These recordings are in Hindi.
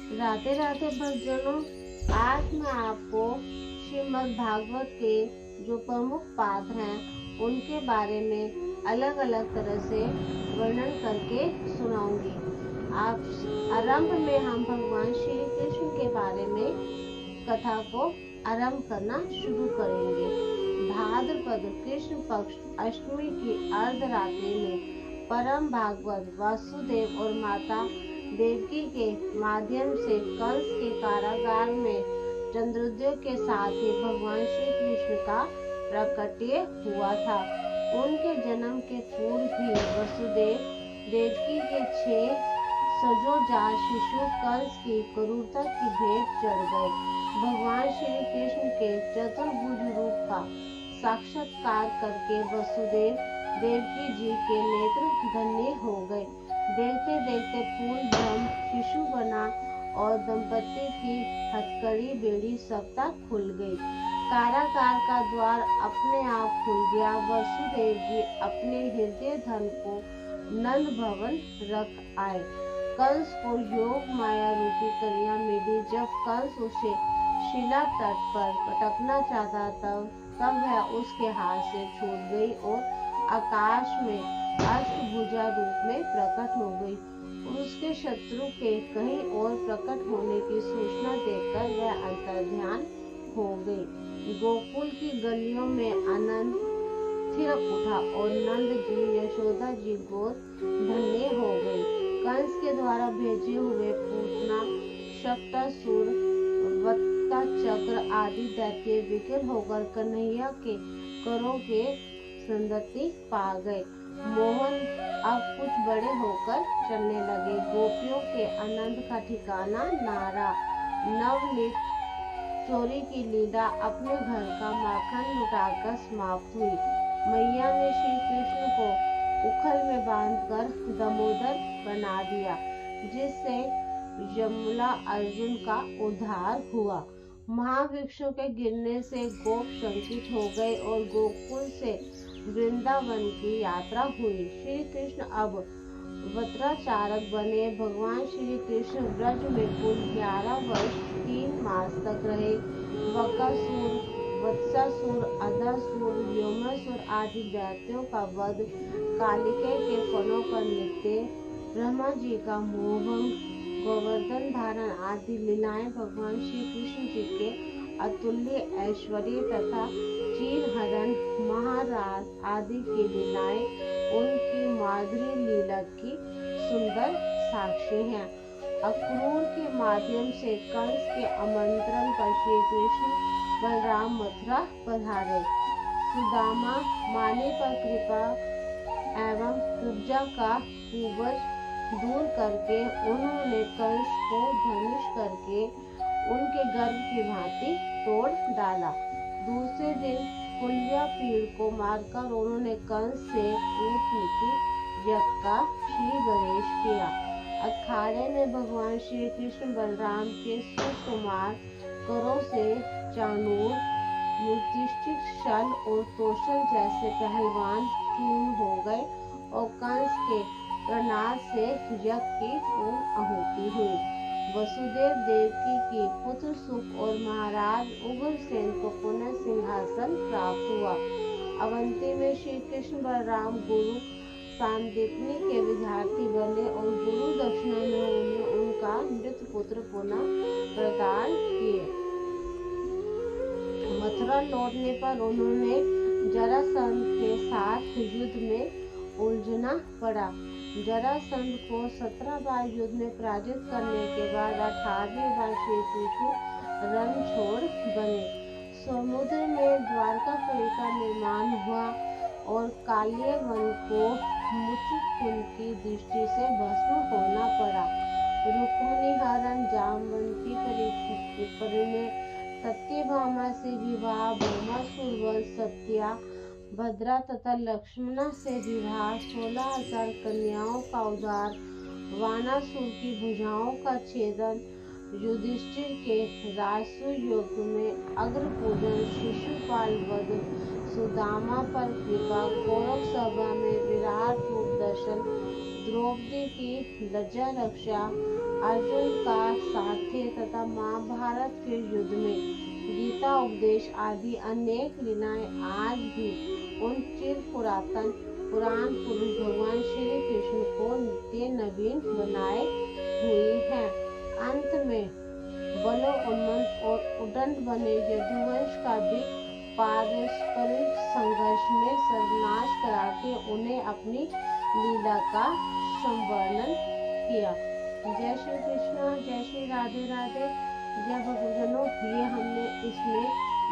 राधे राधे भक्तजनों, आज मैं आपको श्रीमद् भागवत के जो प्रमुख पात्र हैं उनके बारे में अलग अलग तरह से वर्णन करके सुनाऊंगी। आप आरंभ में हम भगवान श्री कृष्ण के बारे में कथा को आरंभ करना शुरू करेंगे। भाद्रपद कृष्ण पक्ष अष्टमी की अर्धरात्रि में परम भागवत वासुदेव और माता देवकी के माध्यम से कंस के कारागार में चंद्रोदय के साथ ही भगवान श्री कृष्ण का प्रकट्य हुआ था। उनके जन्म के पूर्व ही वसुदेव देवकी के 6 सजोजात शिशु कंस की क्रूरता की भेंट चढ़ गए। भगवान श्री कृष्ण के चतुर्भुज रूप का साक्षात्कार करके वसुदेव देवकी जी के नेत्र धन्य हो गए। देखते देखते पूर्ण ब्रह्म शिशु बना और दंपति की हथकड़ी बेड़ी सबता खुल गई। कारागार का द्वार अपने आप खुल गया। वसुदेव जी अपने हृदय धन को नंद भवन रख आए। कंस को योग माया रूपी कन्या मिली। जब कंस उसे शिला तट पर पटकना चाहता तब वह उसके हाथ से छूट गई और आकाश में अष्टभुजा रूप में प्रकट हो गई। उसके शत्रु के कहीं और प्रकट होने की सूचना देकर वह अंतर्ध्यान हो गई। गोकुल की गलियों में आनंद थिरक उठा और नंद जी यशोदा जी गोद धन्य हो गई। कंस के द्वारा भेजे हुए पूतना शक्तासुर वत्ता चक्र आदि दैत्य विकल होकर कन्हैया के करों के संगति पा गए। मोहन अब कुछ बड़े होकर चलने लगे। गोपियों के आनंद का ठिकाना नारा। नवनीत चोरी की लीला अपने घर का माखन लुटाकर समाप्त हुई। मैया ने श्री कृष्ण को उखल में बांधकर दामोदर बना दिया, जिससे यमुना अर्जुन का उद्धार हुआ। महावृक्षों के गिरने से गोप शंकित हो गए और गोकुल से वृंदावन की यात्रा हुई। श्री कृष्ण अब वत्राचारक बने। भगवान श्री कृष्ण ब्रज में कुल 11 वर्ष 3 मास तक रहे। बकासुर, वत्सासुर, अधासुर, व्योमासुर आदि दैत्यों का वध, कालिके के फणों पर नृत्य, ब्रह्मा जी का मोहभंग, गोवर्धन धारण आदि लीलाएं भगवान श्री कृष्ण जी के अतुल्य ऐश्वर्य तथा चीर हरण, महाराज आदि की लीलाएं उनकी माधुरी लीला की सुंदर साक्षी हैं। अक्रूर के माध्यम से कंस के आमंत्रण पर श्री कृष्ण बलराम मथुरा पधारे। सुदामा माने पर कृपा एवं कुब्जा का कुबज दूर करके उन्होंने कंस को धनुष करके उनके गर्भ की भांति तोड़ डाला। दूसरे दिन कुल्या पीड़ को मारकर उन्होंने कंस से कूटनीति यज्ञ का श्री गणेश किया। अखाड़े में भगवान श्री कृष्ण बलराम के सुकुमार करों से चाणूर, युधिष्ठिर, शन और तोषण जैसे पहलवान चूर्ण हो गए और कंस के प्रणाद से यज्ञ की पूर्ण आहुति हुई। वसुदेव देवकी की पुत्र सुख और महाराज उग्रसेन को पुनः सिंहासन प्राप्त हुआ। अवंती में श्री कृष्ण बलराम गुरु सांदीपनी के विद्यार्थी बने और गुरु दक्षिणा में उन्हें उनका मृत पुत्र पुनः प्रदान किए। मथुरा लौटने पर उन्होंने जरासंध के साथ युद्ध में उलझना पड़ा। जरासंध को 17 बार युद्ध में पराजित करने के बाद 18वीं बार श्री कृष्ण रणछोड़ बने। समुद्र में द्वारकापुरी का निर्माण हुआ और कालिय वन को मुचकुंद की दृष्टि से भस्म होना पड़ा। रुक्मिणी हरण, जामवंती परिणय, सत्यभामा से विवाह, भौमासुर वध, सत्या भद्रा तथा लक्ष्मणा से विवाह, 16,000 कन्याओं का उद्धार, वानासुर की भुजाओं का छेदन, युधिष्ठिर के राजसूय युग में अग्र पूजन, शिशुपाल वध, सुदामा पर कृपा, कौरव सभा में विराट रूप दर्शन, द्रौपदी की लज्जा रक्षा, अर्जुन का साथी तथा महाभारत के युद्ध में गीता उपदेश आदि अनेक लीलाएं आज भी उन चिर पुरातन पुराण पुरुष भगवान श्री कृष्ण को नित्य नवीन बनाए हुए हैं। अंत में बलो उन्मत्त और उद्दंड बने यदुवंश का भी पारस्परिक संघर्ष में सर्वनाश करा के उन्हें अपनी लीला का संवर्णन किया। जय श्री कृष्ण, जय श्री राधे राधे। जय भक्तजनों, ये हमने इसमें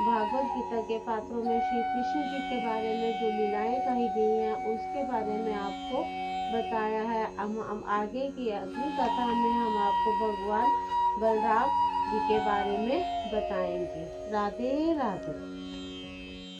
भागवत गीता के पात्रों में श्री कृष्ण जी के बारे में जो लीलाएं कही गई हैं उसके बारे में आपको बताया है। हम आगे की अगली कथा में हम आपको भगवान बलराम जी के बारे में बताएंगे। राधे राधे।